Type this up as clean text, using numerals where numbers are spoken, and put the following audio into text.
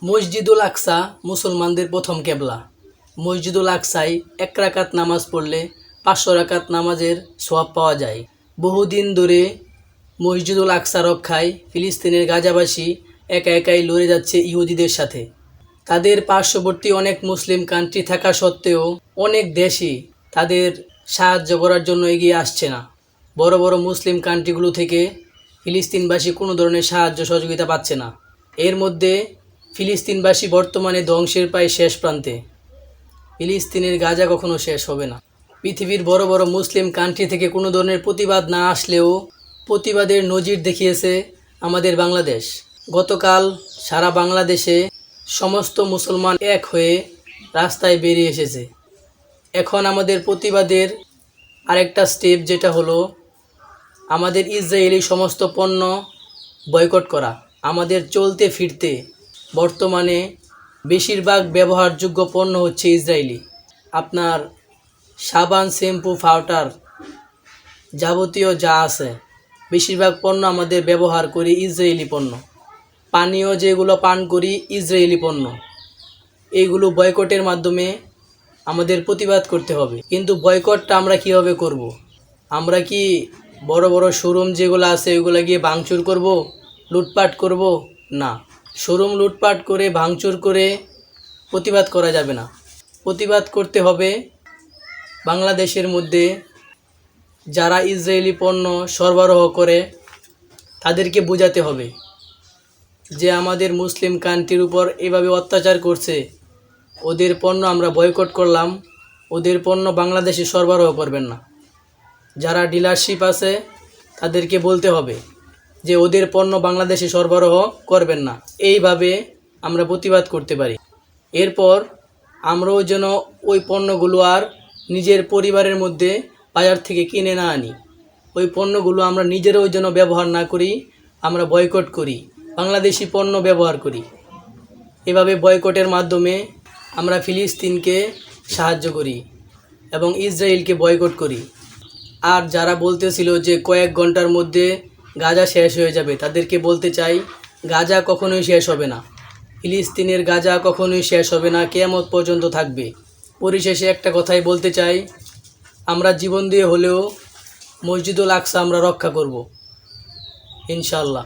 মসজিদুল আকসা মুসলমানদের প্রথম কেবলা। মসজিদুল আকসায় ১ রাকাত নামাজ পড়লে ৫০০ রাকাত নামাজের সওয়াব পাওয়া যায়। বহুদিন ধরে মসজিদুল আকসা রক্ষায় ফিলিস্তিনের গাজাবাসী একা একাই লড়ে যাচ্ছে ইহুদিদের সাথে। তাদের পার্শ্ববর্তী অনেক মুসলিম কান্ট্রি থাকা সত্ত্বেও অনেক দেশই তাদের সাহায্য করার জন্য এগিয়ে আসছে না। বড় বড় মুসলিম কান্ট্রিগুলো থেকে ফিলিস্তিনবাসী কোনো ধরনের সাহায্য সহযোগিতা পাচ্ছে না। এর মধ্যে ফিলিস্তিনবাসী বর্তমানে ধ্বংসের প্রায় শেষ প্রান্তে। ফিলিস্তিনের গাজা কখনো শেষ হবে না। পৃথিবীর বড় বড় মুসলিম কান্ট্রি থেকে কোনো ধরনের প্রতিবাদ না আসলেও প্রতিবাদের নজির দেখিয়েছে আমাদের বাংলাদেশ। গতকাল সারা বাংলাদেশে সমস্ত মুসলমান এক হয়ে রাস্তায় বেরিয়ে এসেছে। এখন আমাদের প্রতিবাদের আরেকটা স্টেপ যেটা হলো আমাদের ইসরায়েলি সমস্ত পণ্য বয়কট করা। আমাদের চলতে ফিরতে বর্তমানে বেশিরভাগ ব্যবহারযোগ্য পণ্য হচ্ছে ইসরায়েলি। আপনার সাবান, শ্যাম্পু, পাউডার যাবতীয় যা আছে বেশিরভাগ পণ্য আমাদের ব্যবহার করি ইসরায়েলি পণ্য। পানীয় যেগুলো পান করি ইসরায়েলি পণ্য। এইগুলো বয়কটের মাধ্যমে আমাদের প্রতিবাদ করতে হবে। কিন্তু বয়কটটা আমরা কীভাবে করব? আমরা কি বড় বড় শোরুম যেগুলো আছে ওইগুলো গিয়ে ভাঙচুর করব, লুটপাট করব? না, শোরুম লুটপাট করে ভাঙচুর করে প্রতিবাদ করা যাবে না। প্রতিবাদ করতে হবে বাংলাদেশের মধ্যে যারা ইসরায়েলি পণ্য সরবরাহ করে তাদেরকে বোঝাতে হবে যে আমাদের মুসলিম কান্ট্রির উপর এভাবে অত্যাচার করছে, ওদের পণ্য আমরা বয়কট করলাম, ওদের পণ্য বাংলাদেশে সরবরাহ করবেন না। যারা ডিলারশিপ আছে তাদেরকে বলতে হবে যে ওদের পণ্য বাংলাদেশে সরবরাহ করবেন না। এইভাবে আমরা প্রতিবাদ করতে পারি। এরপর আমরাও যেন ওই পণ্যগুলো আর নিজের পরিবারের মধ্যে বাজার থেকে কিনে না আনি। ওই পণ্যগুলো আমরা নিজেরাও যেন ব্যবহার না করি, আমরা বয়কট করি, বাংলাদেশি পণ্য ব্যবহার করি। এভাবে বয়কটের মাধ্যমে আমরা ফিলিস্তিনকে সাহায্য করি এবং ইসরায়েলকে বয়কট করি। আর যারা বলতেছিল যে কয়েক ঘন্টার মধ্যে গাজা শেষ হয়ে যাবে, তাদেরকে বলতে চাই গাজা কখনোই শেষ হবে না। ফিলিস্তিনের গাজা কখনোই শেষ হবে না, কিয়ামত পর্যন্ত থাকবে। পরিশেষে একটা কথাই বলতে চাই, আমরা জীবন দিয়ে হলেও মসজিদুল আকসা আমরা রক্ষা করব ইনশাআল্লাহ।